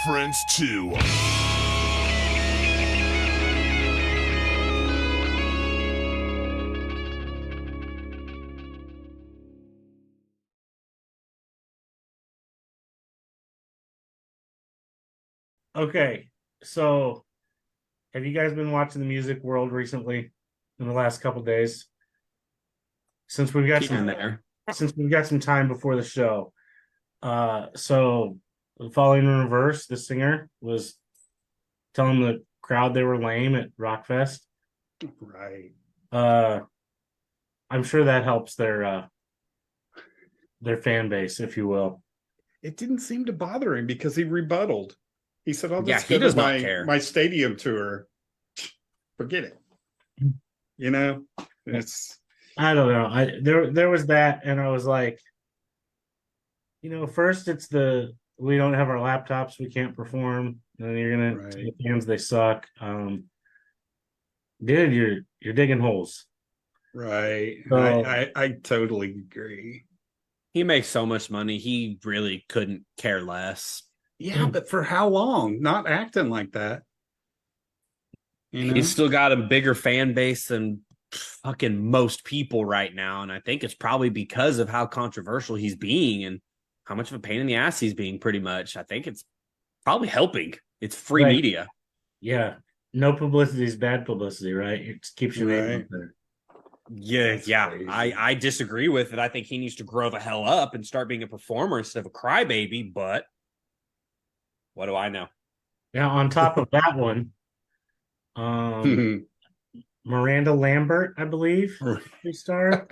Friends too. Okay, so have you guys been watching the music world recently in the last couple days? Since we've got some time before the show. So Falling in Reverse, the singer, was telling the crowd they were lame at Rockfest. Right. I'm sure that helps their fan base, if you will. It didn't seem to bother him because he rebutted. He said, "Oh, he does not care. My stadium tour. Forget it." You know, it's. I don't know. There was that, and I was like, first it's we don't have our laptops, we can't perform. And then you're gonna tell the fans they suck. Dude, you're digging holes. Right. So, I totally agree. He makes so much money, he really couldn't care less. Yeah, but for how long? Not acting like that. He's still got a bigger fan base than fucking most people right now, and I think it's probably because of how controversial he's being and how much of a pain in the ass he's being, pretty much. I think it's probably helping. It's free media. Yeah. No publicity is bad publicity, right? It keeps your name out there. Yeah. I disagree with it. I think he needs to grow the hell up and start being a performer instead of a crybaby, but what do I know? Now, on top of that one, Miranda Lambert, I believe, star.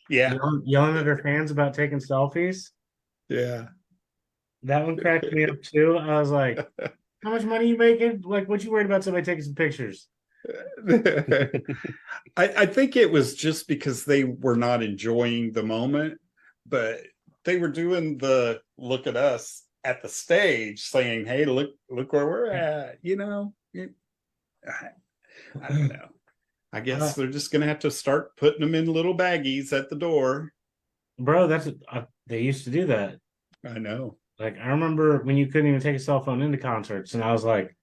Yeah. Yelling at her fans about taking selfies. Yeah. That one cracked me up too. I was like, how much money are you making? Like, what you worried about somebody taking some pictures? I think it was just because they were not enjoying the moment, but they were doing the look at us at the stage saying, "Hey, look where we're at." I don't know. I guess they're just gonna have to start putting them in little baggies at the door. Bro, they used to do that. I know. Like, I remember when you couldn't even take a cell phone into concerts, and I was like,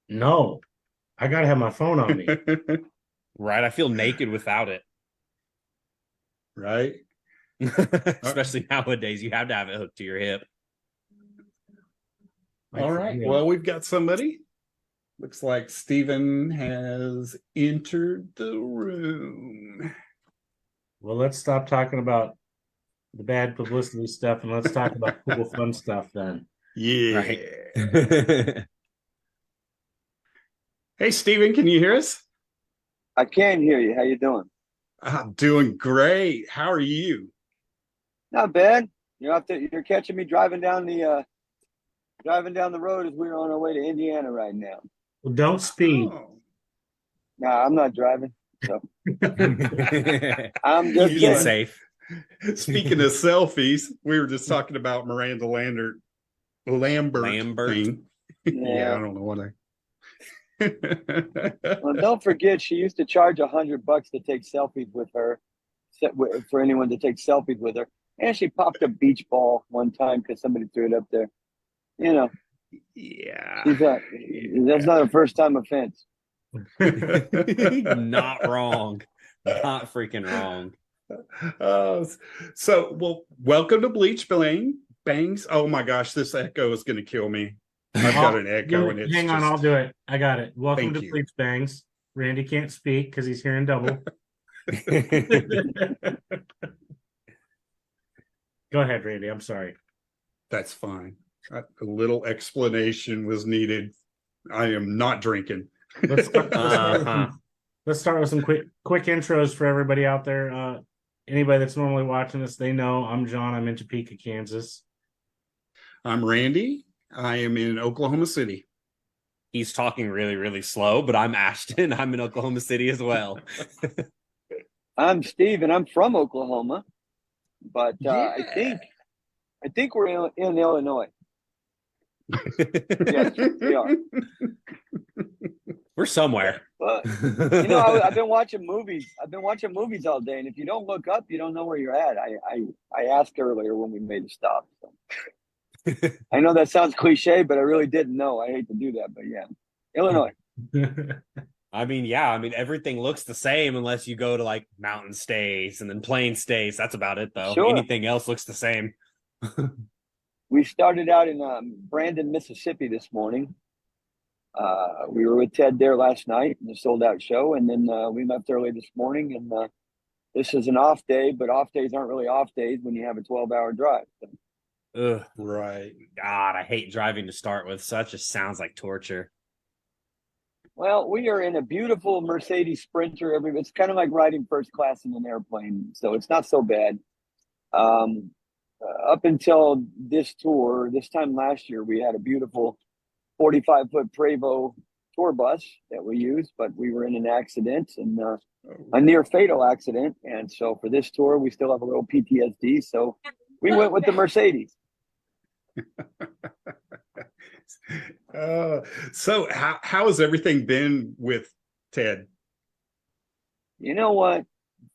no, I gotta have my phone on me. Right. I feel naked without it. Right. Especially nowadays, you have to have it hooked to your hip. All right. Well, we've got somebody. Looks like Steven has entered the room. Well, let's stop talking about the bad publicity stuff and let's talk about cool, fun stuff then. Yeah. Right. Hey, Steven, can you hear us? I can hear you. How you doing? I'm doing great. How are you? Not bad. You're catching me driving down the road as we're on our way to Indiana right now. Well, don't speed. Oh. Nah, I'm not driving. So I'm just being safe. Speaking of selfies, we were just talking about Miranda Lambert. Thing. Yeah, I don't know what Well, don't forget, she used to charge $100 to take selfies with her, for anyone to take selfies with her. And she popped a beach ball one time because somebody threw it up there. Yeah. That's not a first time offense. Not wrong. Not freaking wrong. Well, welcome to Bleach Bangs. Oh my gosh, this echo is going to kill me. I've got an echo and it's hang on, I'll do it. I got it. Welcome to you. Bleach Bangs. Randy can't speak because he's hearing double. Go ahead, Randy. I'm sorry. That's fine. A little explanation was needed. I am not drinking. Let's start with some quick intros for everybody out there. Anybody that's normally watching this, they know I'm John. I'm in Topeka, Kansas. I'm Randy. I am in Oklahoma City. He's talking really, really slow, but I'm Ashton. I'm in Oklahoma City as well. I'm Steve, and I'm from Oklahoma, but Yeah. I think we're in Illinois. Yes, we are. We're somewhere. But you know, I've been watching movies. I've been watching movies all day, and if you don't look up, you don't know where you're at. I asked earlier when we made a stop. So. I know that sounds cliche, but I really didn't know. I hate to do that, but yeah, Illinois. I mean, yeah. I mean, everything looks the same unless you go to like mountain states and then plain states. That's about it, though. Sure. Anything else looks the same. We started out in Brandon, Mississippi this morning. We were with Ted there last night in the sold-out show, and then we left early this morning. And this is an off day, but off days aren't really off days when you have a 12-hour drive. So. Ugh. Right. God, I hate driving to start with. So that just sounds like torture. Well, we are in a beautiful Mercedes Sprinter. It's kind of like riding first class in an airplane, so it's not so bad. Up until this tour, this time last year, we had a beautiful 45-foot Prevost tour bus that we used, but we were in an accident, and a near fatal accident. And so for this tour, we still have a little PTSD. So we went with the Mercedes. So how has everything been with Ted? You know what?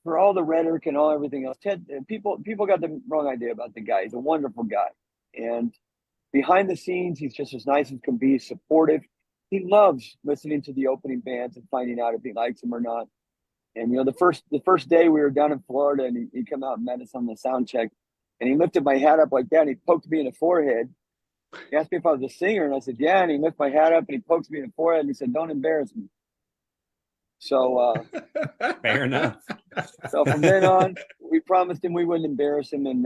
For all the rhetoric and everything else, Ted, people got the wrong idea about the guy. He's a wonderful guy, and behind the scenes, he's just as nice as can be, supportive. He loves listening to the opening bands and finding out if he likes them or not. And you know, the first day we were down in Florida, and he came out and met us on the sound check, and he lifted my hat up like that, and he poked me in the forehead. He asked me if I was a singer, and I said, yeah, and he lifted my hat up, and he pokes me in the forehead, and he said, don't embarrass me. So Fair enough. So from then on, we promised him we wouldn't embarrass him, and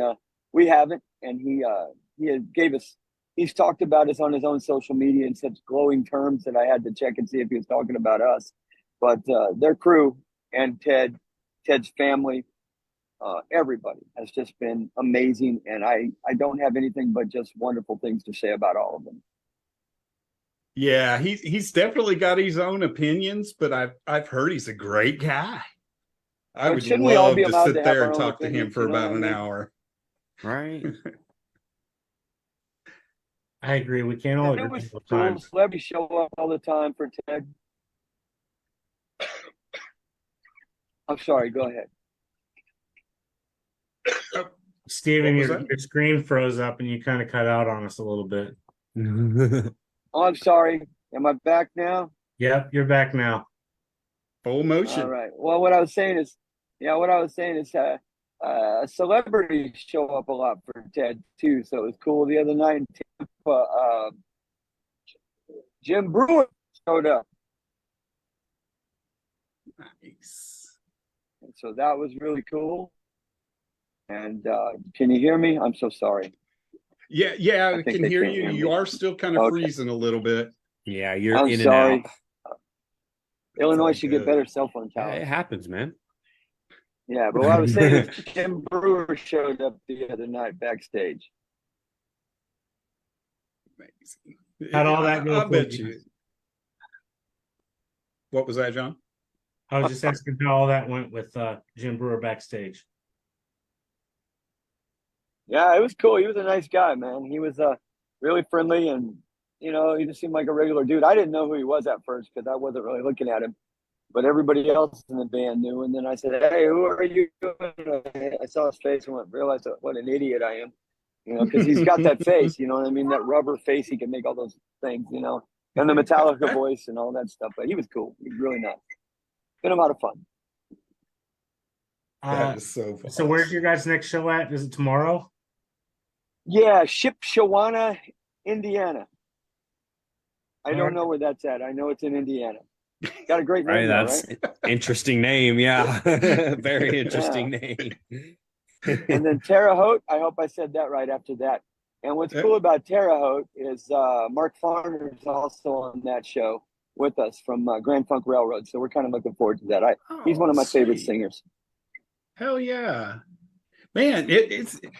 we haven't. And he's talked about us on his own social media in such glowing terms that I had to check and see if he was talking about us. But their crew and Ted's family, everybody has just been amazing, and I don't have anything but just wonderful things to say about all of them. Yeah, he's definitely got his own opinions, but I've heard he's a great guy. I would love to sit there and talk to him for about an hour. Right. I agree. We can't all agree all the time. Celebrities show up all the time for Ted. I'm sorry. Go ahead. Steven, your screen froze up and you kind of cut out on us a little bit. Oh, I'm sorry. Am I back now? Yep, you're back now. Full motion. All right. Well, what I was saying is celebrities show up a lot for Ted too. So it was cool the other night in Tampa. Jim Brewer showed up. Nice. And so that was really cool. And can you hear me? I'm so sorry. Yeah, I can hear you. You are still kind of freezing a little bit. Yeah, you're I'm in sorry. and out. Illinois should get better cell phone towers. Yeah, it happens, man. Yeah, but what I was saying is Jim Brewer showed up the other night backstage. Amazing. How'd all that go? I bet you. What was that, John? I was just asking how all that went with Jim Brewer backstage. Yeah, it was cool. He was a nice guy, man. He was really friendly, and you know, he just seemed like a regular dude. I didn't know who he was at first because I wasn't really looking at him, but everybody else in the band knew. And then I said, "Hey, who are you?" I saw his face and realized what an idiot I am, you know, because he's got that face, you know what I mean? That rubber face. He can make all those things, you know. and the Metallica voice and all that stuff. But he was cool. He was really nice. Been a lot of fun. That is so fun. So where's your guys' next show at? Is it tomorrow? Yeah, Shipshewana, Indiana. I don't know where that's at. I know it's in Indiana. Got a great name, Right, though, that's right? interesting name. Yeah, very interesting name. And then Terre Haute, I hope I said that right after that. And what's cool about Terre Haute is Mark Farner is also on that show with us from Grand Funk Railroad. So we're kind of looking forward to that. He's one of my favorite singers. Hell yeah. Man,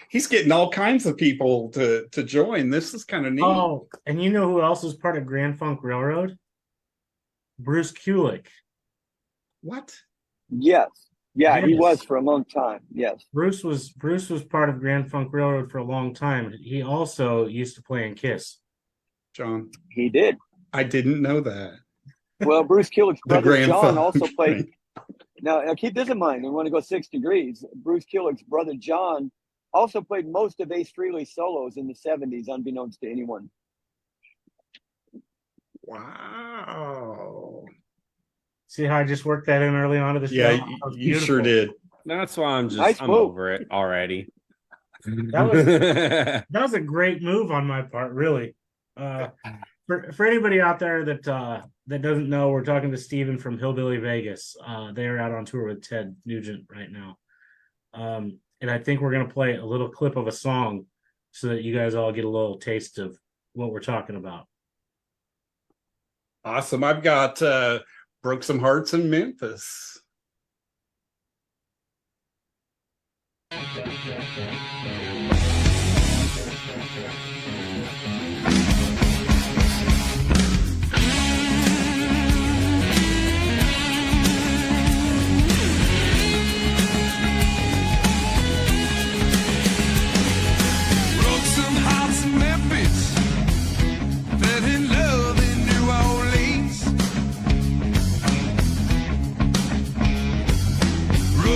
he's getting all kinds of people to join. This is kind of neat. Oh, and you know who else was part of Grand Funk Railroad? Bruce Kulick. What? Yes. Yeah, he Yes. was for a long time. Yes. Bruce was part of Grand Funk Railroad for a long time. He also used to play in Kiss. John, He did. I didn't know that. Well, Bruce Kulick's The brother Grand John Funk. also played. Now, keep this in mind. We want to go 6 degrees. Bruce Kulick's brother John also played most of Ace Frehley's solos in the 70s, unbeknownst to anyone. Wow. See how I just worked that in early on to the show? Yeah, That was you sure beautiful. did. That's why I'm Nice I'm move. over it already. That was a great move on my part, really. For anybody out there that doesn't know, we're talking to Steven from Hillbilly Vegas. They are out on tour with Ted Nugent right now. And I think we're going to play a little clip of a song so that you guys all get a little taste of what we're talking about. Awesome. I've got Broke Some Hearts in Memphis.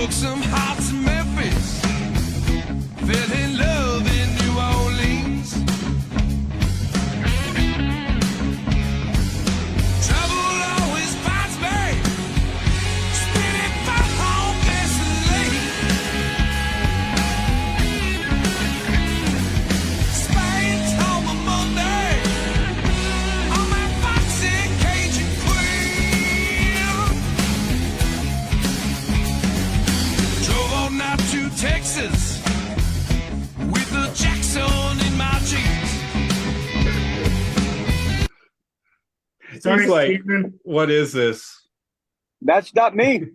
Some hearts in Memphis, fell in love in New Orleans. Trouble always finds me, spinning for home gasoline. Spain's home on Monday, on my foxy Cajun queen. Drove on out to Texas with the Jackson in my jeans. Sorry, He's like, Steven. what is this? That's not me.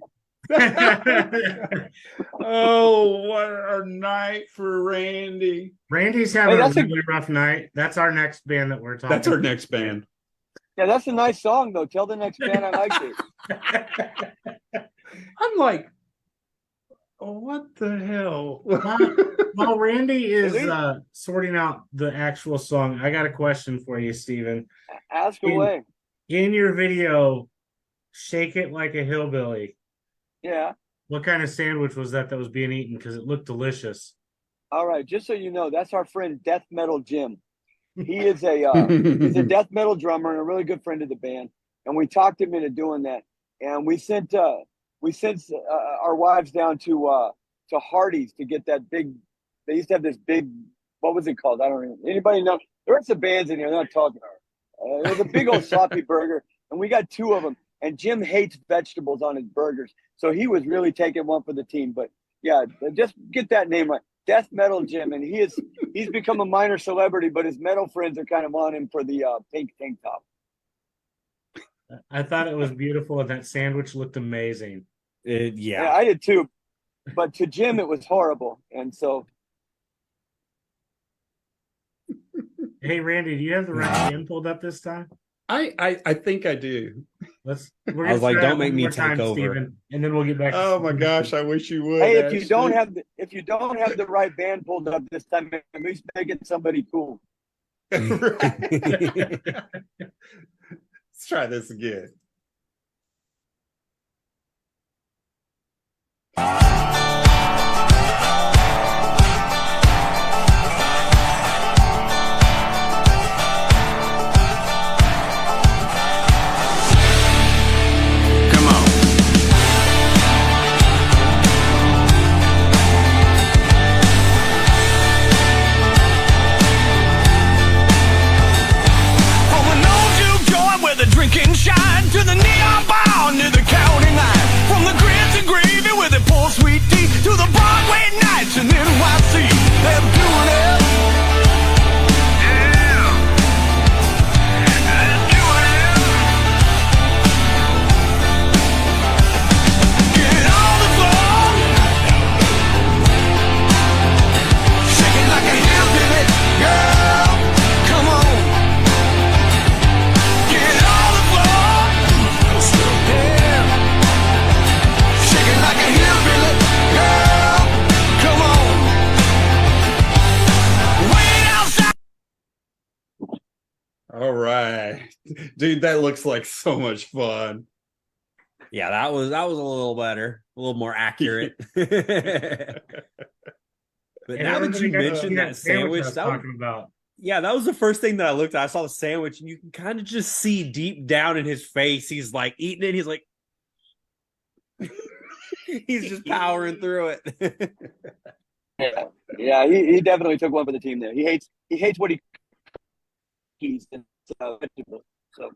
Oh, what a night for Randy. Randy's having Hey, a really rough night. That's our next band that we're talking That's our next band. Yeah, that's a nice song, though. Tell the next band I liked it. I'm like, what the hell? While Randy is sorting out the actual song, I got a question for you, Steven. Ask away. In your video, Shake It Like a Hillbilly, Yeah. what kind of sandwich was that was being eaten? Because it looked delicious. All right. Just so you know, that's our friend Death Metal Jim. He is he's a death metal drummer and a really good friend of the band. And we talked him into doing that. And we sent our wives down to Hardee's to get that big. They used to have this big. What was it called? I don't know. Anybody know? There are some bands in here. They're not talking. It was a big old sloppy burger, and we got 2 of them. And Jim hates vegetables on his burgers, so he was really taking one for the team. But yeah, just get that name right, Death Metal Jim, and he's become a minor celebrity, but his metal friends are kind of on him for the pink tank top. I thought it was beautiful, and that sandwich looked amazing. Yeah, I did too. But to Jim, it was horrible, and so. Hey, Randy, do you have the right band pulled up this time? I think I do. We're I was gonna like, try don't it make one me more take time, over. Steven, and then we'll get back. Oh my gosh, I wish you would. Hey, actually. if you don't have the right band pulled up this time, at least make it somebody cool. Right. Let's try this again. All right, dude, that looks like so much fun. Yeah, that was a little better, a little more accurate. But And now that everybody you got to see mentioned that I sandwich, was that was, talking about. yeah, that was the first thing that I looked at. I saw the sandwich, and you can kind of just see deep down in his face, he's like eating it. He's like, he's just powering through it. Yeah, he definitely took one for the team there. He hates what he's vegetable. So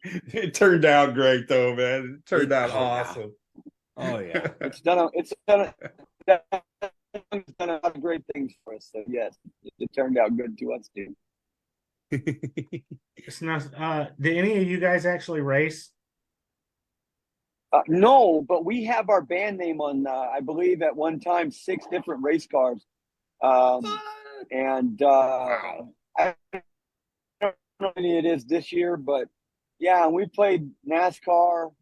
It turned out great though, man. It turned out Oh, yeah. awesome. Oh yeah. it's done a lot of great things for us. So yes, it turned out good to us too. It's not. Did any of you guys actually race? No, but we have our band name on, I believe at one time, 6 different race cars. And Wow. I don't know how many it is this year, but yeah, we played NASCAR.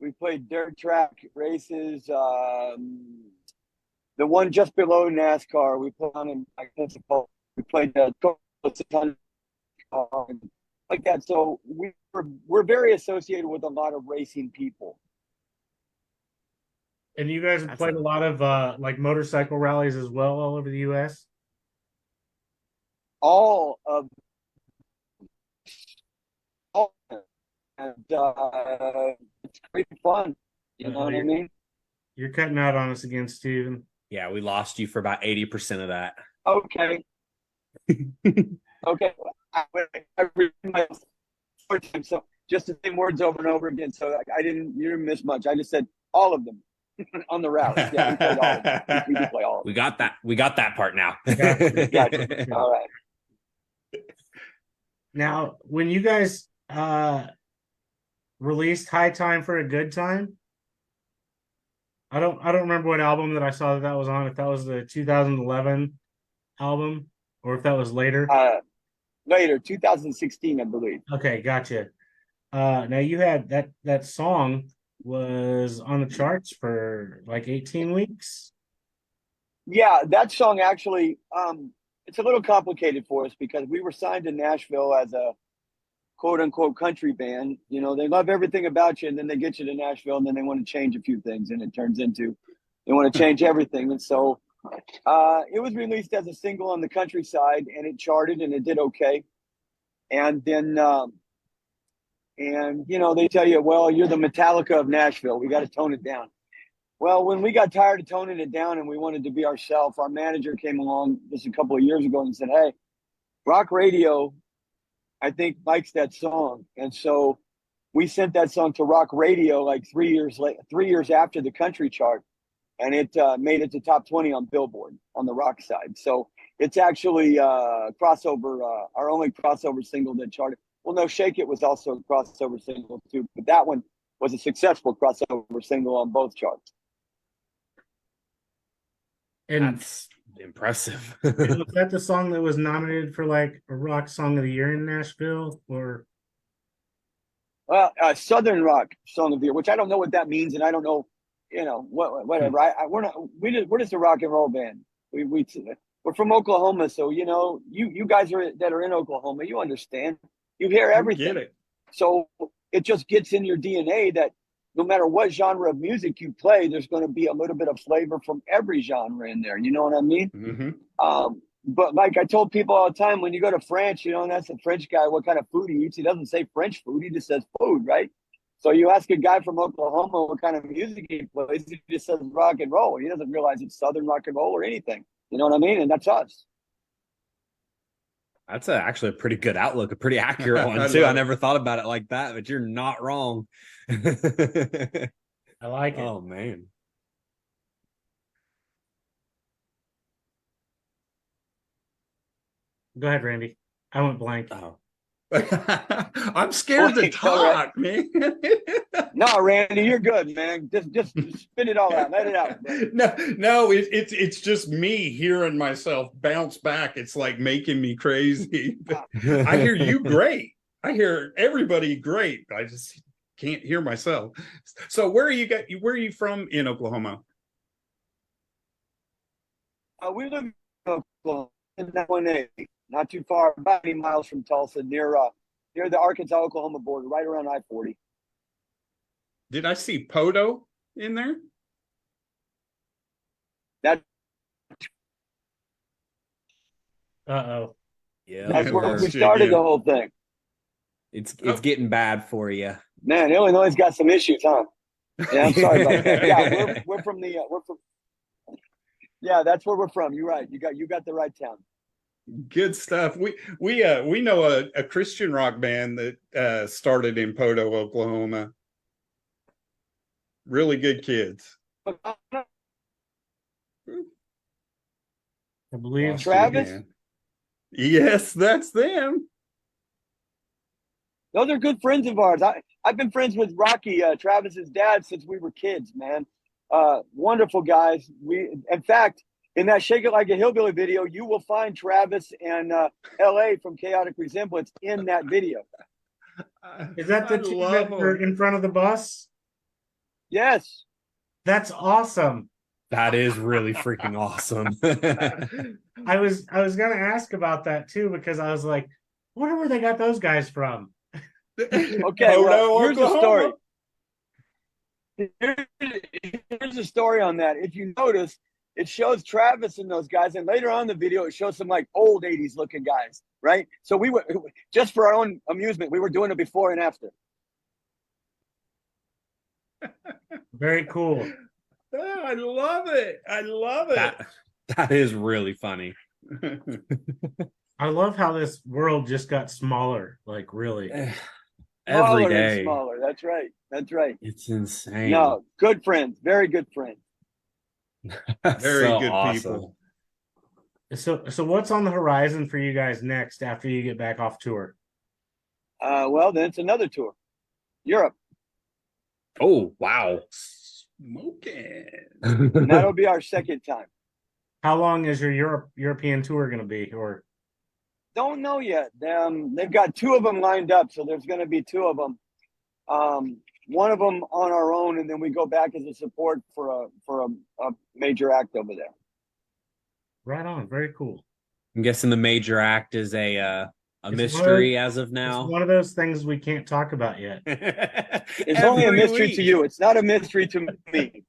We played dirt track races. The one just below NASCAR, we put on in Technicolor. We played like that. So we're very associated with a lot of racing people. And you guys have played a lot of like motorcycle rallies as well all over the U.S. All of and it's great fun. You know what I mean? You're cutting out on us again, Steven. Yeah, we lost you for about 80% of that. Okay. Okay. I read my words, so just the same words over and over again. So you didn't miss much. I just said all of them on the rally. Yeah, we played all of them. We can play all of them. We got that part now. Gotcha. All right. Now, when you guys released High Time for a Good Time, I don't remember what album that I saw that was on, if that was the 2011 album or if that was later. Later, 2016, I believe. Okay, gotcha. Now you had that song was on the charts for like 18 weeks. Yeah, that song actually, it's a little complicated for us because we were signed to Nashville as a quote unquote country band. You know, they love everything about you, and then they get you to Nashville, and then they want to change a few things, and it turns into they want to change everything. And so it was released as a single on the countryside, and it charted, and it did okay. And then, and you know, they tell you, well, you're the Metallica of Nashville. We got to tone it down. Well, when we got tired of toning it down and we wanted to be ourselves, our manager came along just a couple of years ago and said, "Hey, rock radio, I think likes that song." And so we sent that song to rock radio like 3 years after the country chart, and it made it to top 20 on Billboard on the rock side. So it's actually crossover, our only crossover single that charted. Well, no, Shake It was also a crossover single too, but that one was a successful crossover single on both charts. And That's impressive. was that the song that was nominated for like a rock song of the year in Nashville, or? Well, Southern Rock Song of the Year, which I don't know what that means, and I don't know, you know, whatever. We're just a rock and roll band. We're from Oklahoma, so you know, you guys that are in Oklahoma, you understand. You hear everything. Get it. So it just gets in your DNA that no matter what genre of music you play, there's going to be a little bit of flavor from every genre in there. You know what I mean? Mm-hmm. But like I told people all the time, when you go to France, you know, and that's a French guy, what kind of food he eats, he doesn't say French food, he just says food, right? So you ask a guy from Oklahoma what kind of music he plays, he just says rock and roll. He doesn't realize it's Southern rock and roll or anything. You know what I mean? And that's us. That's actually a pretty good outlook, a pretty accurate one too. I never thought about it like that, but you're not wrong. I like it. Oh man. Go ahead, Randy. I went blank. Oh. I'm scared to talk, man. No, Randy, you're good, man. Just spit it all out. Let it out. No, it's just me hearing myself bounce back. It's like making me crazy. I hear you great. I hear everybody great. I just can't hear myself. So where are you from in Oklahoma? We live in Oklahoma, in that 1A. not too far, about 80 miles from Tulsa, near the Arkansas-Oklahoma border, right around I-40. Did I see Poto in there? That Uh-oh. Yeah, that's where we Lost you started again. the whole thing. it's Oh. getting bad for you. Man, Illinois got some issues, huh? Yeah, I'm sorry about that. Yeah, we're from the yeah, that's where we're from. You're right. You got the right town. Good stuff. We know a Christian rock band that started in Poto, Oklahoma. Really good kids. I believe Lost you Travis? again. Yes, that's them. Those are good friends of ours. I've been friends with Rocky, Travis's dad, since we were kids, man. Wonderful guys. In fact, in that Shake It Like a Hillbilly video, you will find Travis and LA from Chaotic Resemblance in that video. Is that the two that were in front of the bus? Yes. That's awesome. That is really freaking awesome. I was gonna ask about that too, because I was like, I wonder where they got those guys from. Okay, well, here's a story. Here's a story on that. If you notice, it shows Travis and those guys, and later on in the video, it shows some like old 80s looking guys, right? So we were, just for our own amusement, we were doing it before and after. Very cool. Oh, I love it. I love it. That is really funny. I love how this world just got smaller, like really. Every Smaller and day. smaller. That's right. That's right. It's insane. No, good friends. Very good friends. Very So good awesome. people. So what's on the horizon for you guys next after you get back off tour? Well, then it's another tour. Europe. Oh, wow. Smoking. And that'll be our second time. How long is your European tour going to be? Or Don't know yet. They've got two of them lined up, so there's going to be two of them. One of them on our own, and then we go back as a support for a major act over there. right on, very cool. I'm guessing the major act is a It's mystery as of now. It's one of those things we can't talk about yet. It's only a mystery to you. It's not a mystery to me.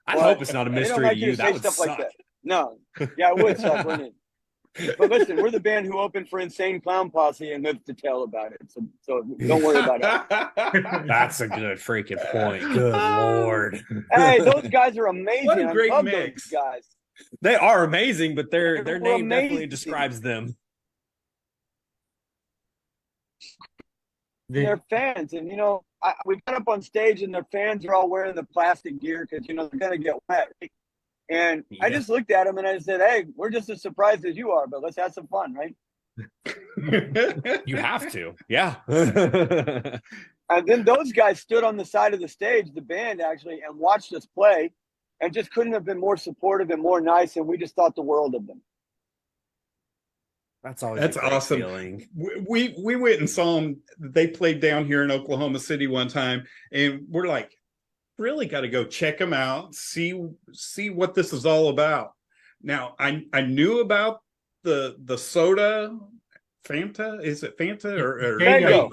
I hope it's not a They don't mystery like to you you. to That say would stuff suck. like that. No. Yeah, it would suck, wouldn't it? But listen, we're the band who opened for Insane Clown Posse and lives to tell about it. So don't worry about it. That's a good freaking point. Good Lord. Hey, those guys are amazing. What a great I love mix. those guys. They are amazing, but their They're name definitely amazing. describes them. They're fans, and we got up on stage, and their fans are all wearing the plastic gear because they're gonna get wet. And I just looked at them and I said, "Hey, we're just as surprised as you are, but let's have some fun, right?" You have to. Yeah. And then those guys stood on the side of the stage, the band actually, and watched us play, and just couldn't have been more supportive and more nice. And we just thought the world of them. That's always That's a great awesome. feeling. We went and saw them. They played down here in Oklahoma City one time, and we're like, really got to go check them out, see what this is all about. Now, I knew about the soda, Fanta. Is it Fanta or Faygo.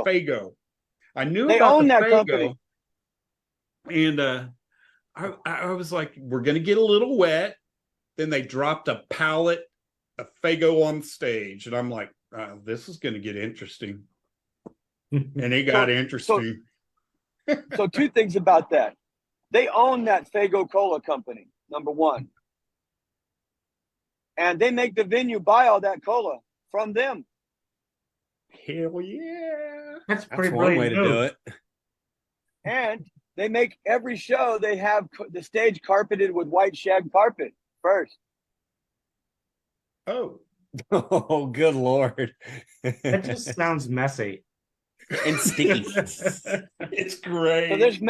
Faygo. I knew They about own the that Faygo, company. and I was like, we're gonna get a little wet. Then they dropped a pallet of Faygo on stage, and I'm like, this is gonna get interesting. And it got interesting. So two things about that. They own that Faygo Cola company, number one. And they make the venue buy all that cola from them. Hell yeah. That's That's pretty one way brilliant to do move. it. And they make every show, they have the stage carpeted with white shag carpet first. Oh. Oh, good Lord. That just sounds messy. And sticky. It's great. So there's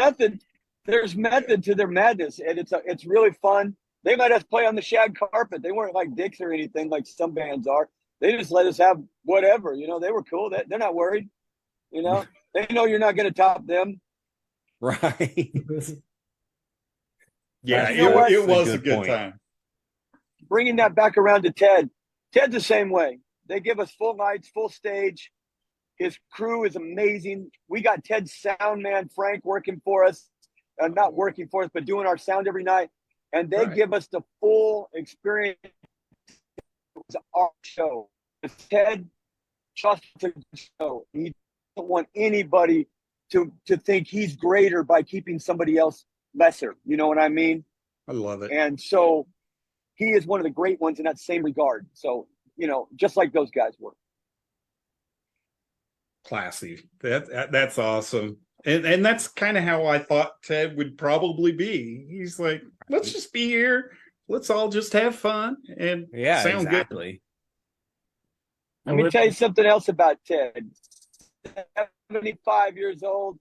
method to their madness, and it's really fun. They let us play on the shag carpet. They weren't like dicks or anything like some bands are. They just let us have whatever. They were cool. They're not worried. They know you're not going to top them. Right. Yeah, You know what? it was a Good good point. time. Bringing that back around to Ted. Ted's the same way. They give us full lights, full stage. His crew is amazing. We got Ted's sound man, Frank, working for us. Not working for us, but doing our sound every night. And they give us the full experience of our show. Ted trusts the show. He doesn't want anybody to think he's greater by keeping somebody else lesser. You know what I mean? I love it. And so he is one of the great ones in that same regard. So, just like those guys were. Classy. That's awesome. And that's kind of how I thought Ted would probably be. He's like, let's just be here. Let's all just have fun and sound exactly. Good. Let me tell you something else about Ted. 75 years old,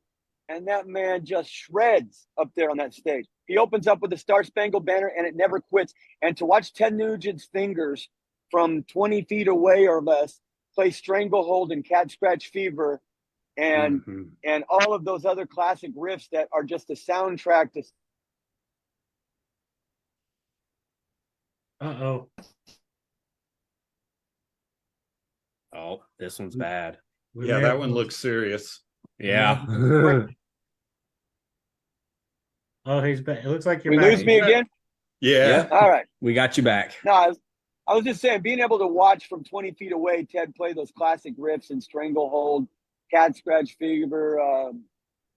and that man just shreds up there on that stage. He opens up with the Star Spangled Banner, and it never quits. And to watch Ted Nugent's fingers from 20 feet away or less play Stranglehold and Cat Scratch Fever and all of those other classic riffs that are just a soundtrack to. Uh-oh. Oh, this one's bad. Yeah, that one looks serious. Yeah. Oh, he's back. It looks like you're We back. lose me again? Yeah. All right. We got you back. No, I was just saying, being able to watch from 20 feet away Ted play those classic riffs and Stranglehold, Cat Scratch Fever,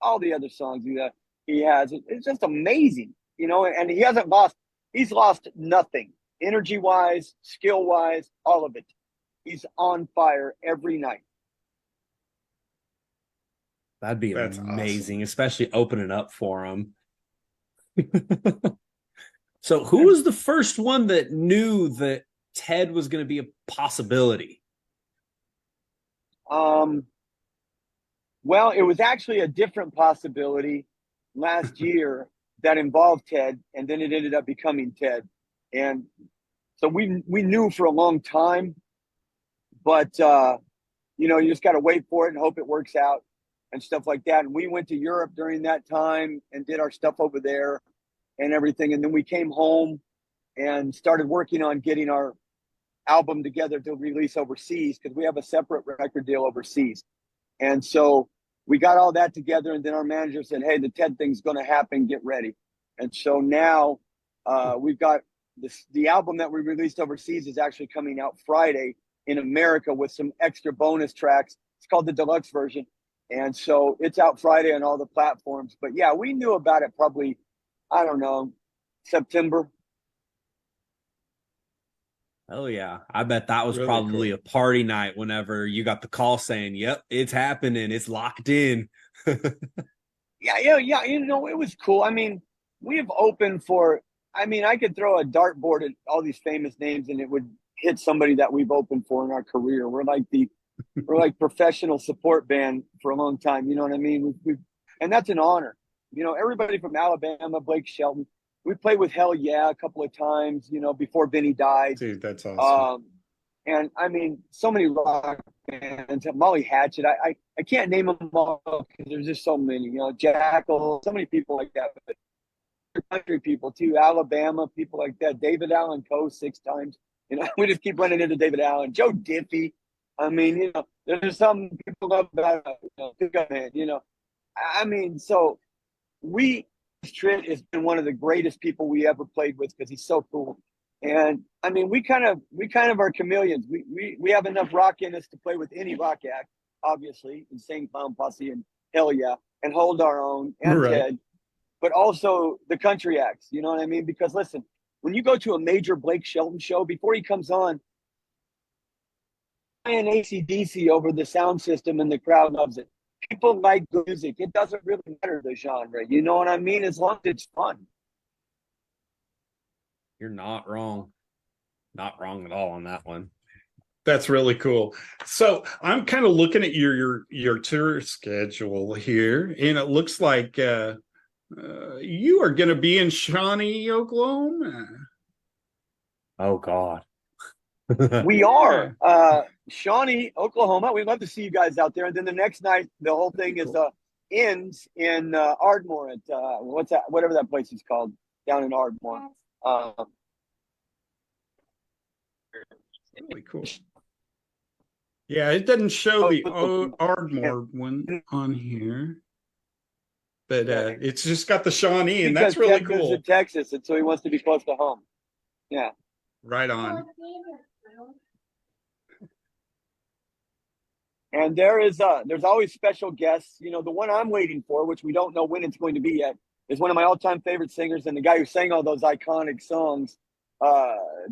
all the other songs he has, it's just amazing, and he's lost nothing, energy-wise, skill-wise, all of it. He's on fire every night. That'd be amazing, awesome. Especially opening up for him. So who was the first one that knew that Ted was going to be a possibility? Well, it was actually a different possibility last year that involved Ted, and then it ended up becoming Ted. And so we knew for a long time, but you just got to wait for it and hope it works out and stuff like that. And we went to Europe during that time and did our stuff over there and everything. And then we came home and started working on getting our album together to release overseas, because we have a separate record deal overseas. And so we got all that together, and then our manager said, hey, the Ted thing's going to happen, get ready. And so now we've got the album that we released overseas is actually coming out Friday in America with some extra bonus tracks. It's called the deluxe version. And so it's out Friday on all the platforms. But yeah, we knew about it probably, I don't know, September. Oh yeah, I bet that was really probably cool. a party night whenever you got the call saying, yep, it's happening, it's locked in. Yeah, it was cool. I mean, we've opened for, I could throw a dartboard at all these famous names and it would hit somebody that we've opened for in our career. We're like professional support band for a long time, you know what I mean? And that's an honor. Everybody from Alabama, Blake Shelton, we played with Hell Yeah a couple of times, before Benny died. Dude, that's awesome. And so many rock bands, Molly Hatchet. I can't name them all because there's just so many, Jackal, so many people like that. But country people too, Alabama, people like that. David Allen Coe 6 times. We just keep running into David Allen. Joe Diffie. There's some people love about so Trent has been one of the greatest people we ever played with because he's so cool. And we kind of are chameleons. We have enough rock in us to play with any rock act, obviously, Insane Clown Posse and Hell Yeah, and hold our own and Right. Ted, but also the country acts. You know what I mean? Because listen, when you go to a major Blake Shelton show, before he comes on, playing AC/DC over the sound system and the crowd loves it. People like music. It doesn't really matter the genre. You know what I mean? As long as it's fun. You're not wrong. Not wrong at all on that one. That's really cool. So I'm kind of looking at your tour schedule here, and it looks like you are going to be in Shawnee, Oklahoma. Oh God. We are Shawnee, Oklahoma. We'd love to see you guys out there. And then the next night, the whole thing is ends in Ardmore at whatever that place is called down in Ardmore. Really cool. Yeah, it doesn't show the Oh, Ardmore one on here, but Yeah. it's just got the Shawnee, and because that's really Ted lives cool. in Texas, and so he wants to be close to home. Yeah. Right on. And there's always special guests. You know, the one I'm waiting for, which we don't know when it's going to be yet, is one of my all-time favorite singers and the guy who sang all those iconic songs,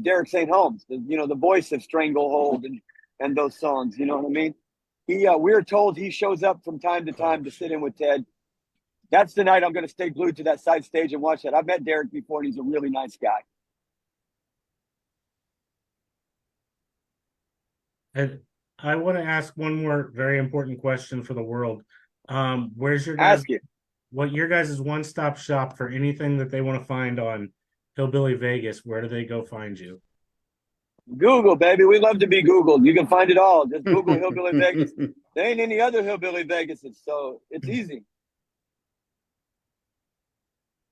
Derek St. Holmes. The voice of Stranglehold and those songs. You know what I mean? We're told he shows up from time to time to sit in with Ted. That's the night I'm going to stay glued to that side stage and watch that. I've met Derek before, and he's a really nice guy. And I want to ask one more very important question for the world. Where's your guys? Ask it. What your guys' one-stop shop for anything that they want to find on Hillbilly Vegas? Where do they go find you? Google, baby. We love to be Googled. You can find it all. Just Google Hillbilly Vegas. There ain't any other Hillbilly Vegases, so it's easy.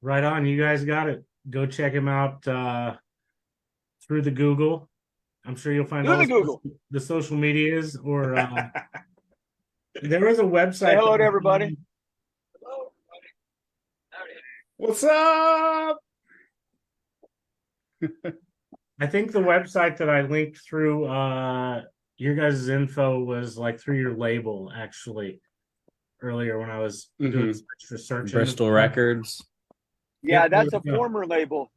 Right on. You guys got it. Go check him out through the Google. I'm sure you'll find Through all the Google. the social medias or there is a website. Say hello to everybody. What's up? I think the website that I linked through your guys' info was like through your label actually earlier when I was doing some extra searching. Bristol Records. Yeah, Yep, that's there a we go. former label,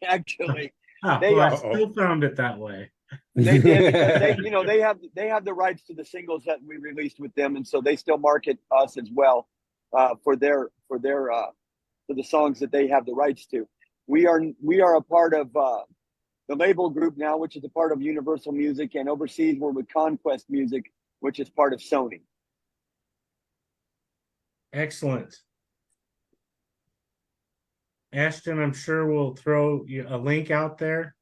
actually. Oh, They, well, I still found it that way. They did because they have the rights to the singles that we released with them, and so they still market us as well for the songs that they have the rights to. We are a part of the label group now, which is a part of Universal Music, and overseas we're with Conquest Music, which is part of Sony. Excellent. Ashton, I'm sure we'll throw a link out there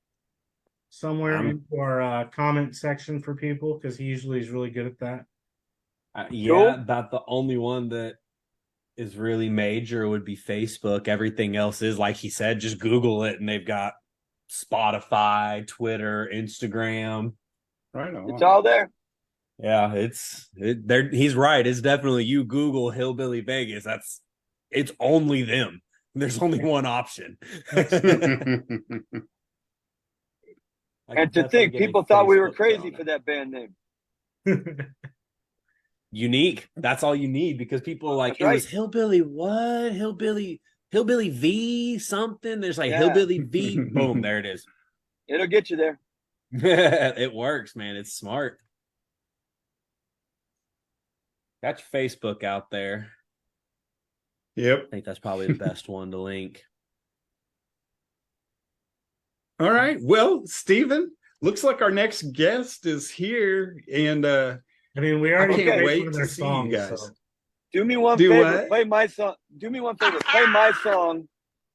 somewhere into our comment section for people because he usually is really good at that. Yeah, Cool. about the only one that is really major would be Facebook. Everything else is, like he said, just Google it and they've got Spotify, Twitter, Instagram. Right on. It's all there. Yeah, he's right. It's definitely you Google Hillbilly Vegas. It's only them. There's only one option. And to think, people thought we were crazy for that band name. Unique. That's all you need because people are like, That's right. It was Hillbilly what? Hillbilly V something. There's like Yeah. Hillbilly V. Boom, there it is. It'll get you there. It works, man. It's smart. Got your Facebook out there. Yep. I think that's probably the best one to link. All right. Well, Stephen, looks like our next guest is here, and I mean, we already can't played wait one of to their see you songs, guys. so. Do me one Do favor. what? Play my song. Do me one favor. Play my song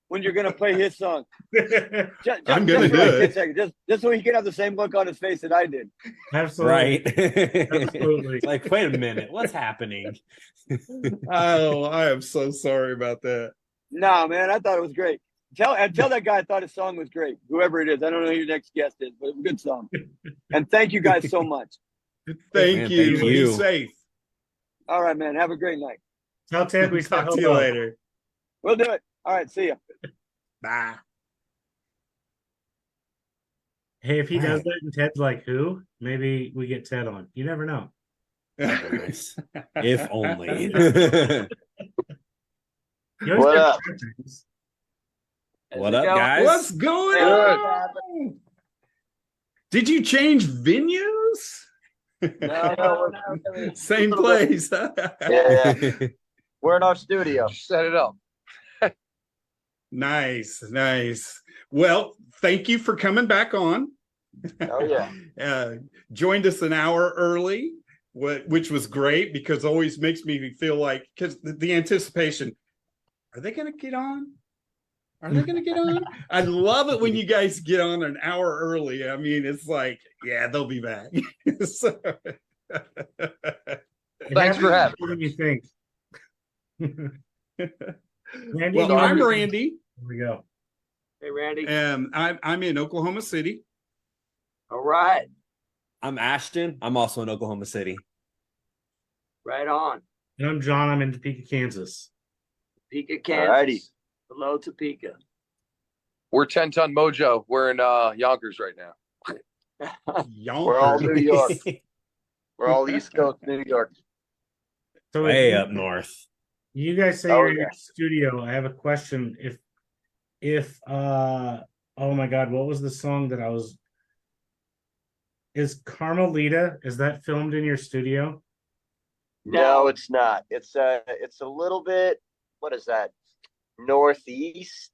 when you're gonna play his song. Just I'm gonna for do like it. 10 seconds. Just so he can have the same look on his face that I did. Absolutely. Right. Absolutely. It's like, wait a minute, what's happening? Oh, I am so sorry about that. Nah, man, I thought it was great. Tell that guy I thought his song was great. Whoever it is, I don't know who your next guest is, but it was a good song. And thank you guys so much. Thank Man, you. thank you. Be safe. All right, man. Have a great night. Tell Ted we said Talk to you hello. later. We'll do it. All right, see ya. Bye. Hey, if he does that and Ted's like, who? Maybe we get Ted on. You never know. Nice. If only. You always What get up? things. What up, guys? What's going Good. on? Did you change venues? No, Same place. yeah, we're in our studio. Set it up. Nice, nice. Well, thank you for coming back on. Oh yeah. Joined us an hour early, which was great because it always makes me feel like, because the anticipation, are they going to get on? Are they going to get on? I love it when you guys get on an hour early. I mean, it's like, yeah, they'll be back. So, Thanks for having What do you think? Randy, well, you I'm wanna- Randy. Here we go. Hey, Randy. I'm in Oklahoma City. All right. I'm Ashton. I'm also in Oklahoma City. Right on. And I'm John. I'm in Topeka, Kansas. Topeka, Kansas. Alrighty. Hello, Topeka. We're 10 Ton Mojo. We're in Yonkers right now. We're all New York. We're all East Coast New York. So Way up north. You guys say Oh, you're in yeah. your studio. I have a question. If oh my God, what was the song that I was? Is Carmelita? Is that filmed in your studio? No, it's not. It's a little bit. What is that? Northeast.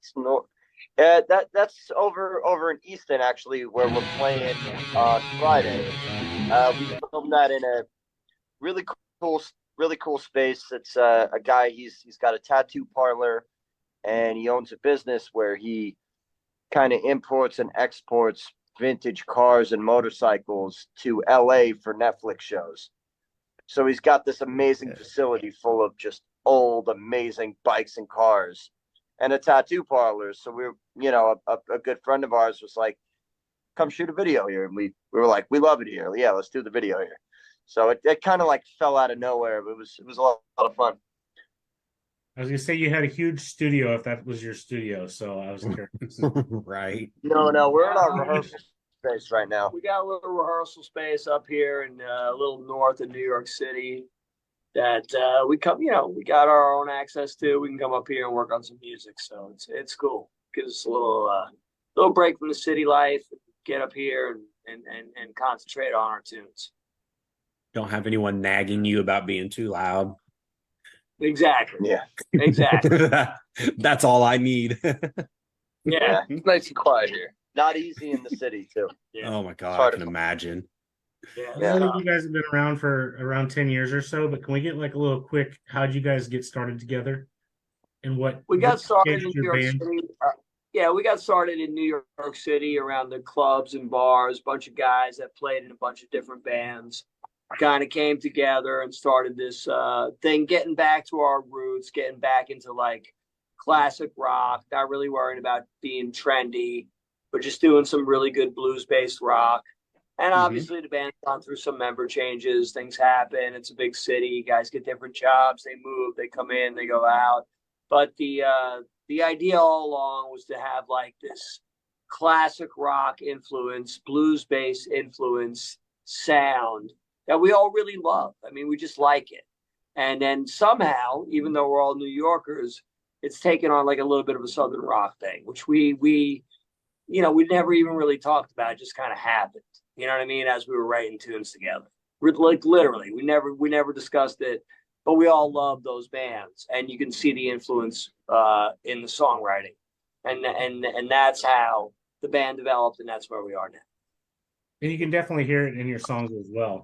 That's over in Easton actually, where we're playing on Friday. We filmed that in a really cool space. It's a guy. He's got a tattoo parlor, and he owns a business where he kind of imports and exports vintage cars and motorcycles to LA for Netflix shows. So he's got this amazing facility full of just old, amazing bikes and cars and a tattoo parlor. So a good friend of ours was like, come shoot a video here. And we were like, we love it here. Yeah, let's do the video here. So it kind of like fell out of nowhere, but it was a lot of fun. I was gonna say you had a huge studio if that was your studio, so I was curious. Right. No, we're in our rehearsal space right now. We got a little rehearsal space up here in a little north of New York City that we got our own access to. We can come up here and work on some music. So it's cool. Gives us a little break from the city life, get up here and concentrate on our tunes. Don't have anyone nagging you about being too loud. Exactly. Yeah. Exactly. That's all I need. Yeah. It's nice and quiet here. Not easy in the city too. Yeah. Oh my God, hard I can to- imagine. Yeah. I know you guys have been around for around 10 years or so, but can we get like a little quick, how'd you guys get started together? And what We got what started changed in New your York band? City. We got started in New York City around the clubs and bars. Bunch of guys that played in a bunch of different bands kind of came together and started this thing, getting back to our roots, getting back into like classic rock, not really worrying about being trendy, but just doing some really good blues-based rock. And obviously the band's gone through some member changes. Things happen. It's a big city. Guys get different jobs. They move. They come in. They go out. But the idea all along was to have like this classic rock influence, blues-based influence sound that we all really love. I mean, we just like it. And then somehow, even though we're all New Yorkers, it's taken on like a little bit of a Southern rock thing, which we never even really talked about. It just kind of happened. You know what I mean? As we were writing tunes together, like literally, we never discussed it, but we all love those bands, and you can see the influence in the songwriting, and that's how the band developed, and that's where we are now. And you can definitely hear it in your songs as well.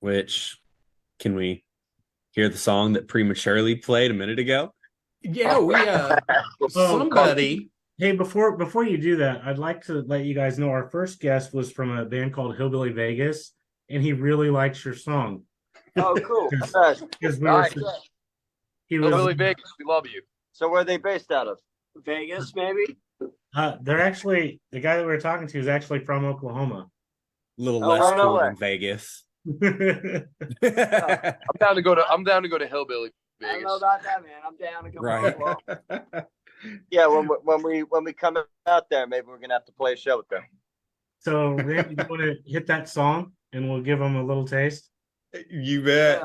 Which, can we hear the song that prematurely played a minute ago? Yeah, we somebody. Hey, before you do that, I'd like to let you guys know our first guest was from a band called Hillbilly Vegas, and he really likes your song. Oh, cool. Because Nice. he was Hillbilly Vegas, we love you. So where are they based out of? Vegas, maybe. they're actually the guy that we were talking to is actually from Oklahoma. A little Oh, less no cool way. than Vegas. I'm down to go to Hillbilly I don't Vegas. know about that, man. I'm down to come Right. Well. Yeah, when we come out there, maybe we're gonna have to play a show with them. So, Randy, you want to hit that song, and we'll give them a little taste. You bet.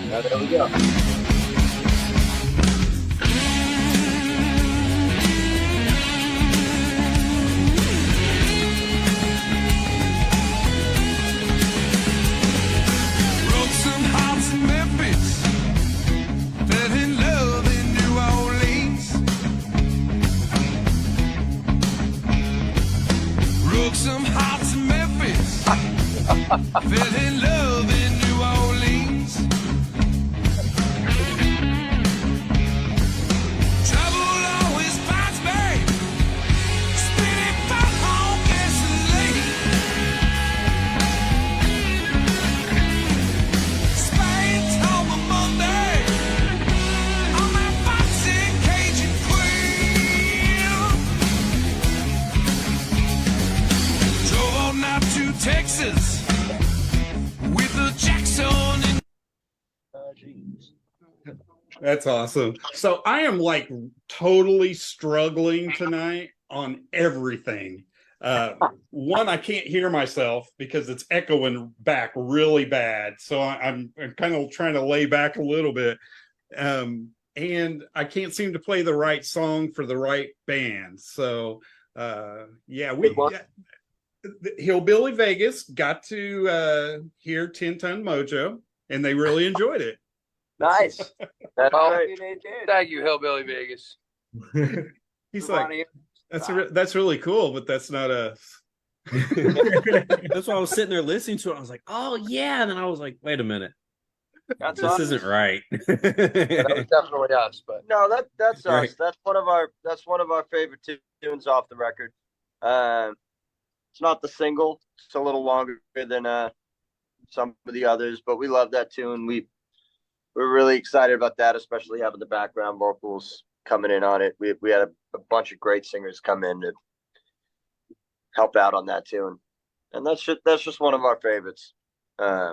Now, there we go. Broke some hearts in Memphis, fell in love in New Orleans. Broke some hearts in Memphis, fell in love in New Orleans. Trouble always finds me, spinning far on gasoline. Spain told me Monday, I'm a foxy Cajun That's awesome. So I am like totally struggling tonight on everything. One, I can't hear myself because it's echoing back really bad. So I'm kind of trying to lay back a little bit. And I can't seem to play the right song for the right band. So Hillbilly Vegas got to hear 10 Ton Mojo, and they really enjoyed it. Nice. Well, Right. thank you, Hillbilly Vegas. He's like, that's really cool, but that's not us. That's why I was sitting there listening to it. I was like, oh yeah. And then I was like, wait a minute. That's This isn't right. That was definitely us, but No, that's us. Right. That's one of our favorite tunes off the record. It's not the single. It's a little longer than some of the others, but we love that tune. We're really excited about that, especially having the background vocals coming in on it. We had a bunch of great singers come in to help out on that tune, and that's just one of our favorites. yeah,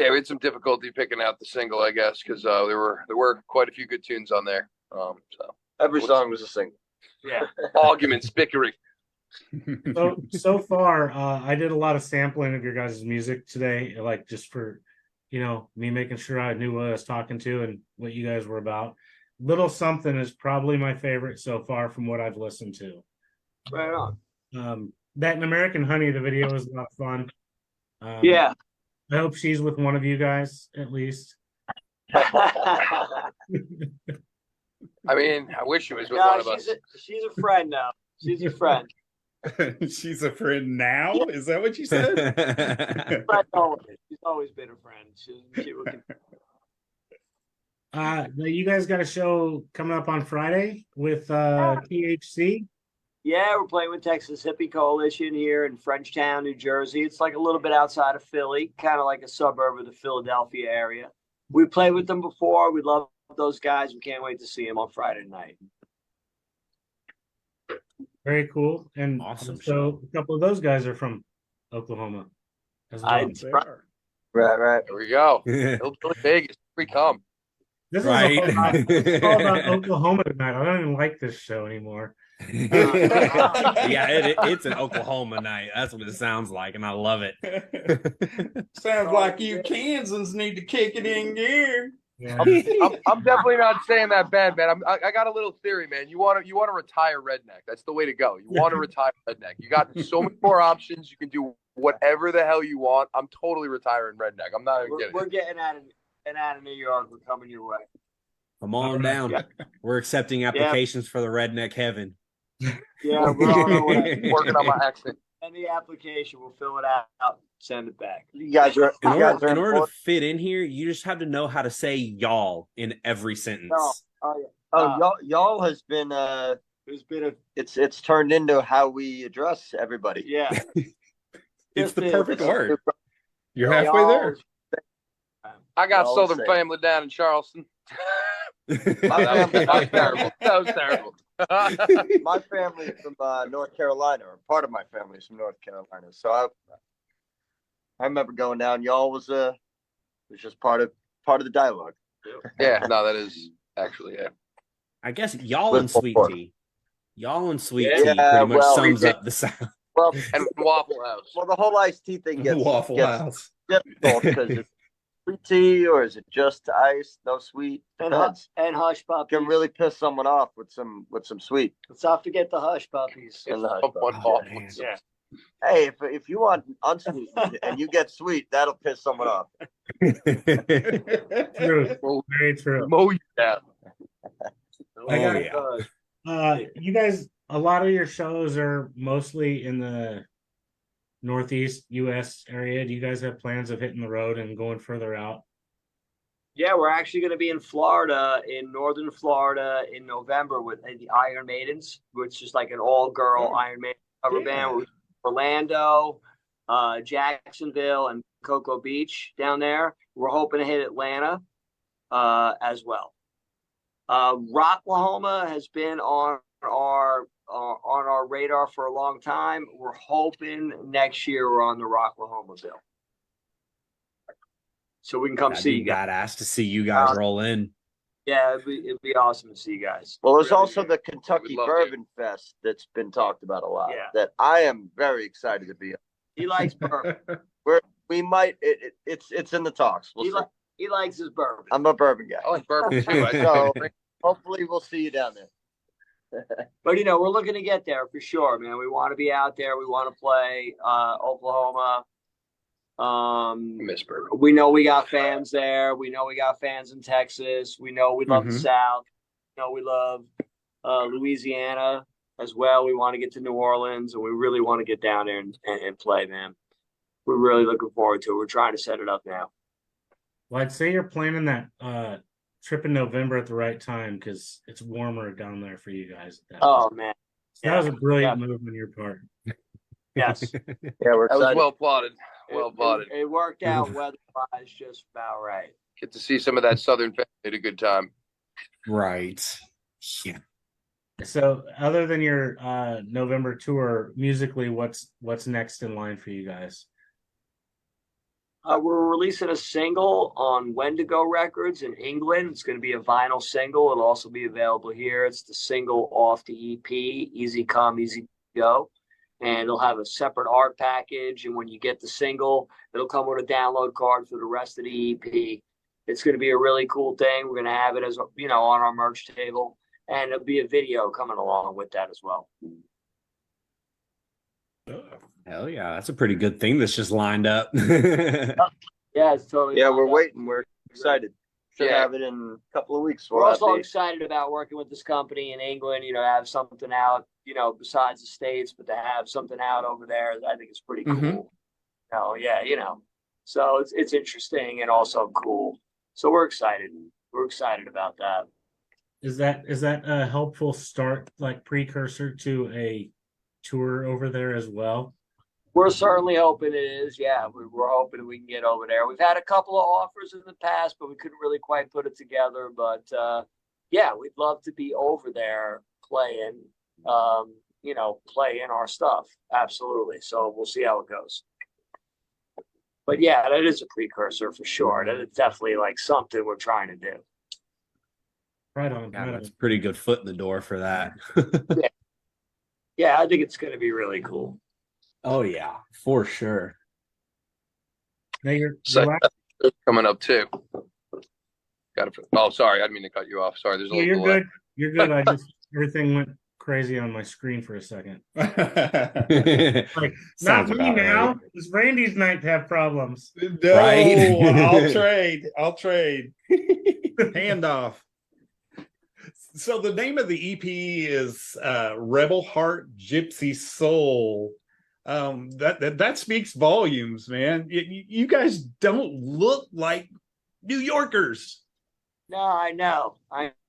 we had some difficulty picking out the single, I guess, because there were quite a few good tunes on there. So Every song was a single. Yeah. arguments, bickering. So far, I did a lot of sampling of your guys' music today, like just for, me making sure I knew what I was talking to and what you guys were about. Little Something is probably my favorite so far from what I've listened to. Right on. That and American Honey, the video was a lot of fun. Yeah. I hope she's with one of you guys at least. I mean, I wish she was with one of us. She's a friend now. She's a friend. She's a friend now? Is that what you said? She's always been a friend. You guys got a show coming up on Friday with THC. Yeah, we're playing with Texas Hippie Coalition here in Frenchtown, New Jersey. It's like a little bit outside of Philly, kind of like a suburb of the Philadelphia area. We played with them before. We love those guys. We can't wait to see them on Friday night. Very cool. And Awesome so show. a couple of those guys are from Oklahoma as well. Right. There we go. Hillbilly Vegas, here we come. This Right. is all about Oklahoma tonight. I don't even like this show anymore. Yeah, it's an Oklahoma night. That's what it sounds like, and I love it. Sounds like you Kansans need to kick it in gear. Yeah. I'm definitely not saying that bad, man. I got a little theory, man. You want to retire redneck. That's the way to go. You want to retire redneck. You got so many more options. You can do whatever the hell you want. I'm totally retiring redneck. I'm not even kidding. We're getting out of New York. We're coming your way. Come on down. Yeah. We're accepting applications for the redneck heaven. Yeah, we're on our way. Working on my accent. And the application, we'll fill it out, send it back. You guys are In order to fit in here, you just have to know how to say y'all in every sentence. No. Oh yeah. y'all has been There's been a it's turned into how we address everybody. yeah. It's the Just perfect a- word. You're halfway there. I got Y'all Southern say. family down in Charleston. My That was terrible. That was terrible. My family's from North Carolina, or part of my family's from North Carolina. So I remember going down. Y'all was just part of the dialogue. Yeah, no, that is actually it. I guess y'all With and sweet pork. tea. Y'all and sweet Yeah, tea pretty much well, sums up the South. Well, And Waffle House. well, the whole iced tea thing gets Waffle House. difficult because it's sweet tea, or is it just ice, no sweet? and Depends. hush puppies. Can really piss someone off with some sweet. Let's not forget the hush puppies. in the hush One puppies. waffle. man. Yeah. Hey, if you want unsweet and you get sweet, that'll piss someone off. True. Well, Very true. mow you down. I got Oh, yeah. You guys, a lot of your shows are mostly in the Northeast US area. Do you guys have plans of hitting the road and going further out? Yeah, we're actually going to be in Florida, in northern Florida, in November with the Iron Maidens, which is like an all-girl Iron Maiden cover band. With Orlando, Jacksonville, and Cocoa Beach down there. We're hoping to hit Atlanta as well. Rocklahoma has been on our radar for a long time. We're hoping next year we're on the Rocklahoma bill. so we can come That'd see be you guys. badass to see you guys roll in. Yeah, it'd be awesome to see you guys. Well, there's Really also good. the Kentucky love Bourbon Fest that's been talked about a lot. Yeah. That I am very excited to be on. He likes bourbon. We might. It's in the talks. We'll see. He likes his bourbon. I'm a bourbon guy. I like bourbon too. So hopefully we'll see you down there. But we're looking to get there for sure, man. We want to be out there. We want to play Oklahoma. Miss bourbon. We know we got fans there. We know we got fans in Texas. We know we love the South. We know we love Louisiana as well. We want to get to New Orleans, and we really want to get down there and play, man. We're really looking forward to it. We're trying to set it up now. Well, I'd say you're planning that trip in November at the right time because it's warmer down there for you guys. Oh man, So that was a brilliant move on your part. yes. Yeah, we're That was excited. well plotted. Well plotted. It worked out weather-wise just about right. Get to see some of that Southern family at a good time. Right. Yeah. So, other than your November tour, musically, what's next in line for you guys? We're releasing a single on Wendigo Records in England. It's going to be a vinyl single. It'll also be available here. It's the single off the EP, Easy Come, Easy Go. And it'll have a separate art package. And when you get the single, it'll come with a download card for the rest of the EP. It's going to be a really cool thing. We're going to have it as, on our merch table. And it'll be a video coming along with that as well. Hell yeah. That's a pretty good thing that's just lined up. Yeah, it's totally. Yeah, we're waiting. We're excited. Should Yeah. have it in a couple of weeks. We're also excited about working with this company in England, to have something out, besides the States, but to have something out over there, I think it's pretty cool. So it's interesting and also cool. So we're excited. We're excited about that. Is that a helpful start, like precursor to a tour over there as well? We're certainly hoping it is. Yeah, we're hoping we can get over there. We've had a couple of offers in the past, but we couldn't really quite put it together. But we'd love to be over there playing, playing our stuff. Absolutely. So we'll see how it goes. But yeah, that is a precursor for sure. That is definitely like something we're trying to do. Right on. Yeah, that's a pretty good foot in the door for that. Yeah, I think it's going to be really cool. Oh yeah, for sure. Now your Coming up too. Sorry, I didn't mean to cut you off. Sorry, there's a little you're delay. good. You're good. Everything went crazy on my screen for a second. Like, not Sounds me about now. right. It's Randy's night to have problems. No, Right? I'll trade. Hand off. So the name of the EP is Rebel Heart Gypsy Soul. That speaks volumes, man. You guys don't look like New Yorkers. No, I know.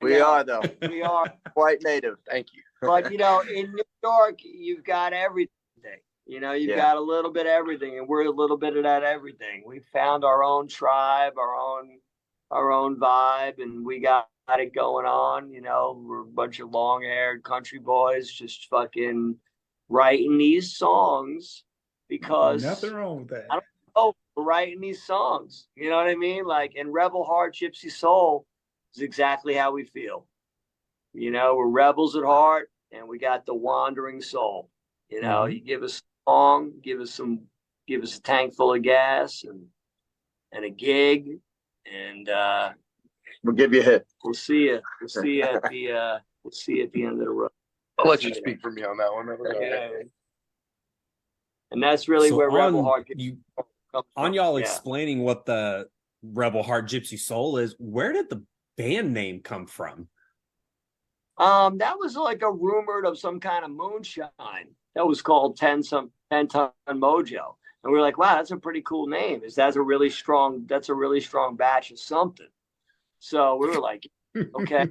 We are, though. We are. Quite native. Thank you. But in New York, you've got everything. You've got a little bit of everything, and we're a little bit of that everything. We found our own tribe, our own vibe, and we got it going on. We're a bunch of long-haired country boys just fucking writing these songs because Nothing wrong with that. I don't know, we're writing these songs. You know what I mean? Like, and Rebel Heart Gypsy Soul is exactly how we feel. We're rebels at heart, and we got the wandering soul. You give us a song, give us a tank full of gas and a gig, and We'll give you a hit. we'll see you. We'll see you at the end of the road. I'll let you speak for me on that one. That was all right. Yeah. And that's really So where Rebel on Heart on from. y'all Yeah. explaining what the Rebel Heart Gypsy Soul is, where did the band name come from? That was like a rumored of some kind of moonshine that was called 10 Ton Mojo. And we were like, wow, that's a pretty cool name. That's a really strong batch of something. So we were like, okay,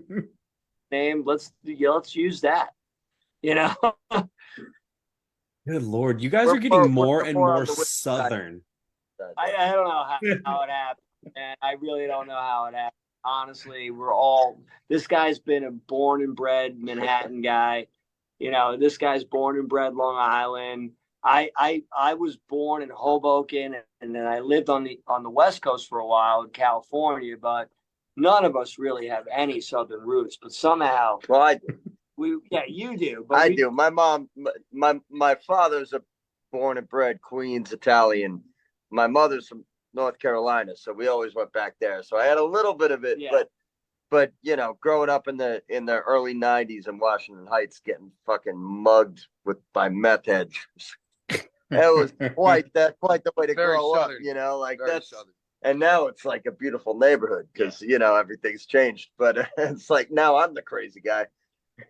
name, let's use that. Good Lord, you guys We're are getting more more and on more the west side. southern. I don't know how it happened, and I really don't know how it happened. Honestly, this guy's been a born and bred Manhattan guy. This guy's born and bred Long Island. I was born in Hoboken, and then I lived on the West Coast for a while in California, but none of us really have any Southern roots. But somehow, Well, I you do. But I do. My mom, my father's a born and bred Queens Italian. My mother's from North Carolina, so we always went back there. So I had a little bit of it, Yeah. but you know, growing up in the early '90s in Washington Heights, getting fucking mugged by meth heads. It was quite the way to Very grow Southern. up, you know, like Very that's. Southern. And now it's like a beautiful neighborhood because you know everything's changed. But it's like now I'm the crazy guy,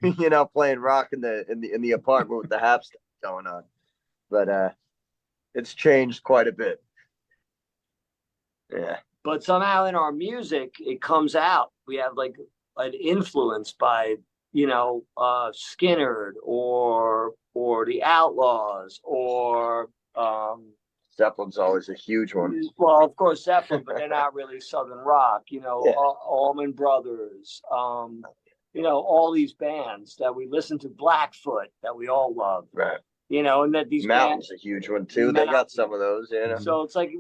you know, playing rock in the apartment with the hap stuff going on. But it's changed quite a bit. Yeah. But somehow in our music, it comes out. We have like an influence by, Skinner or the Outlaws or Zeppelin's always a huge one. well, of course Zeppelin, but they're not really Southern rock. Yeah. Allman Brothers. All these bands that we listen to, Blackfoot, that we all love. Right. And that these Mountain's bands, a huge one too. They got some of those, you know. so it's like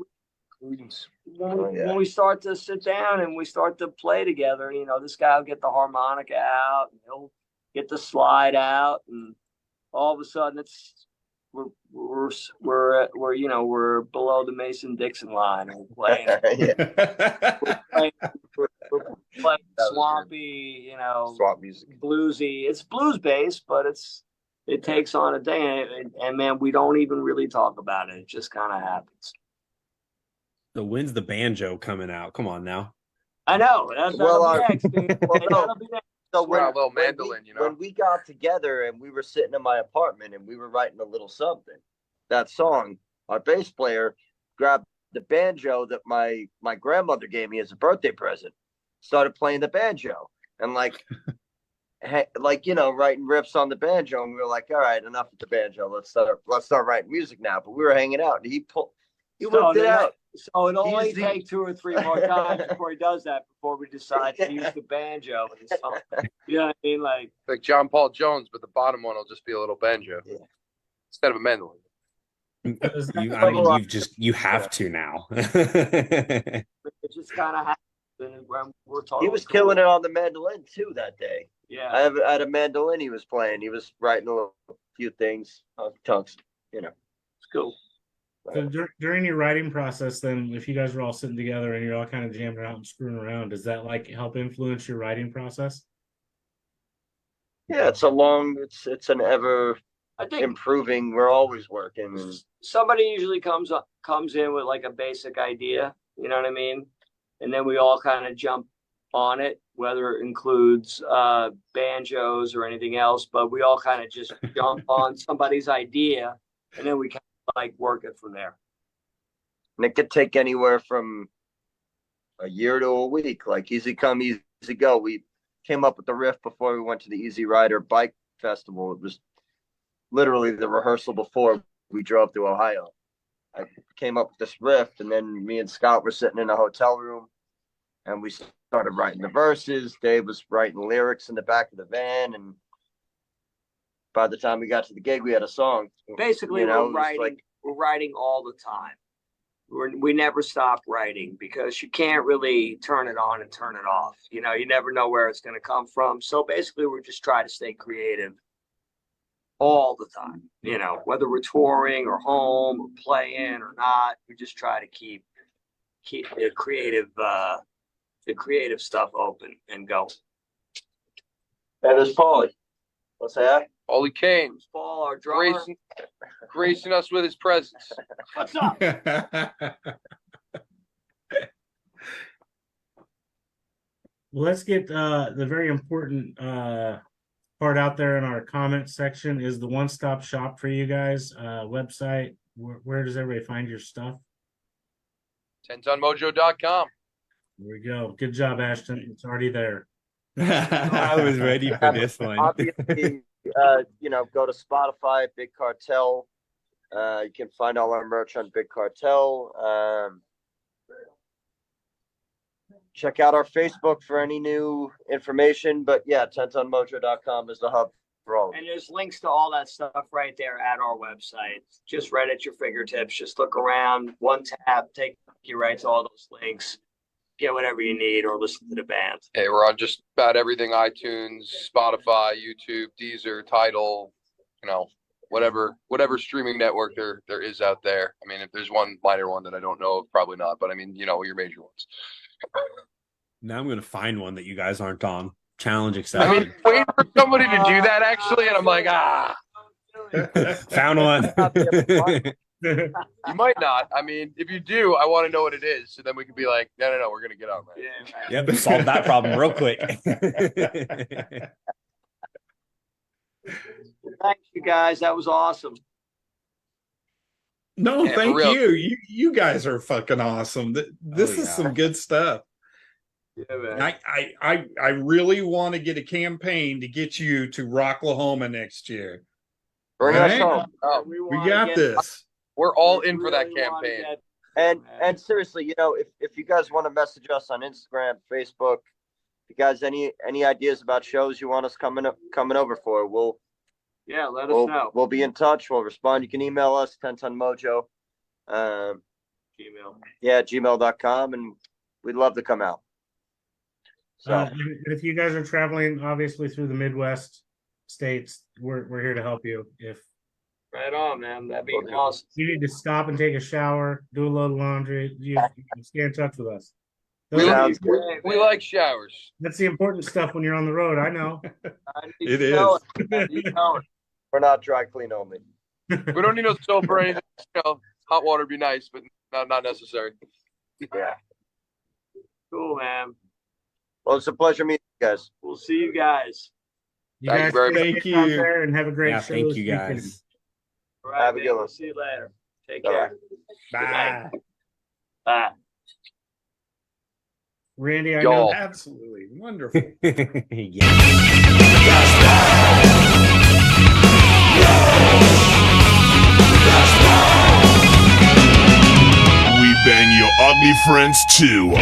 Oh, yeah. when we start to sit down and we start to play together, this guy will get the harmonica out, and he'll get the slide out, and all of a sudden we're below the Mason-Dixon line, and we're playing, we're playing swampy, Swamp music. bluesy. It's blues based, but it takes on a day, and man, we don't even really talk about it. It just kind of happens. So when's the banjo coming out? Come on now. I know. That'll be next, dude. That'll be next. So Well, a little mandolin, when we got together and we were sitting in my apartment and we were writing a little something, that song, our bass player grabbed the banjo that my grandmother gave me as a birthday present, started playing the banjo, and writing riffs on the banjo, and we were like, all right, enough with the banjo. Let's start writing music now. But we were hanging out, and he whipped it out. So it'll only take 2 or 3 more times before he does that, before we decide to use the banjo in the song. You know what I mean? Like John Paul Jones, but the bottom one will just be a little banjo instead of a mandolin. You have to now. it just kind of happens when we're talking. He was killing it on the mandolin too that day. Yeah, I had a mandolin he was playing. He was writing a few things on tongues. it's cool. So during your writing process, then, if you guys are all sitting together and you're all kind of jamming out and screwing around, does that help influence your writing process? Yeah, it's an ever I think improving. We're always working. And somebody usually comes in with like a basic idea. You know what I mean? And then we all kind of jump on it, whether it includes banjos or anything else. But we all kind of just jump on somebody's idea, and then we kind of work it from there. And it could take anywhere from a year to a week. Like easy come, easy go. We came up with the riff before we went to the Easy Rider Bike Festival. It was literally the rehearsal before we drove to Ohio. I came up with this riff, and then me and Scott were sitting in a hotel room, and we started writing the verses. Dave was writing lyrics in the back of the van, and by the time we got to the gig, we had a song. Basically, we're writing all the time. We never stop writing because you can't really turn it on and turn it off. You never know where it's going to come from. So basically, we're just trying to stay creative all the time. Whether we're touring or home or playing or not, we just try to keep the creative stuff open and go. And there's Paulie. What's that? Ollie Kane, Paul, our drummer. gracing us with his presence. What's up? Let's get the very important part out there in our comment section. Is the one-stop shop for you guys website. Where does everybody find your stuff? TenTonMojo.com. There we go. Good job, Ashton. It's already there. I was ready for this one. Obviously, go to Spotify, Big Cartel. You can find all our merch on Big Cartel. Check out our Facebook for any new information. But yeah, TenTonMojo.com is the hub for all of And you. there's links to all that stuff right there at our website. Just right at your fingertips. Just look around, one tap, take you right to all those links. Get whatever you need or listen to the band. Hey, we're on just about everything: iTunes, Spotify, YouTube, Deezer, Tidal, whatever streaming network there is out there. I mean, if there's one minor one that I don't know of, probably not. But I mean, your major ones. Now I'm gonna find one that you guys aren't on. Challenge I accepted. mean, waiting for somebody to do that actually, and I'm like, Found one. you might not. I mean, if you do, I want to know what it is, so then we can be like, no, we're gonna get on that. Yeah, Yep, solved that problem real quick. Thanks, you guys. That was awesome. No, Yeah, thank for real. you. You guys are fucking awesome. This is some good stuff. Yeah, man. I really want to get a campaign to get you to Rocklahoma next year. Bring All us right. home. We wanna got get- this. We're all in for that really wanna campaign. get- And seriously, if you guys want to message us on Instagram, Facebook, if you guys any ideas about shows you want us coming over for, Yeah, let us know. we'll be in touch. We'll respond. You can email us 10ton mojo. Gmail. Yeah, gmail.com, and we'd love to come out. So And if you guys are traveling, obviously through the Midwest states, we're here to help you. If Right on, man. That'd be awesome. you need to stop and take a shower, do a load of laundry, you can stay in touch with us. We, Sounds like, we like showers. That's the important stuff when you're on the road. I know. It You know is. it. You know it. we're not dry clean only. We don't need no soap or anything. Hot water would be nice, but not necessary. Yeah. Cool, man. Well, it's a pleasure meeting you guys. We'll see you guys. You Thank you guys very stay much. safe out Thank you. there and have a great Yeah, show thank this you weekend. guys. All right, Have a man. good one. We'll see you later. Take Bye-bye. care. Bye. Bye. Randy, I Y'all. know Absolutely wonderful. Yeah. We bang your ugly friends too.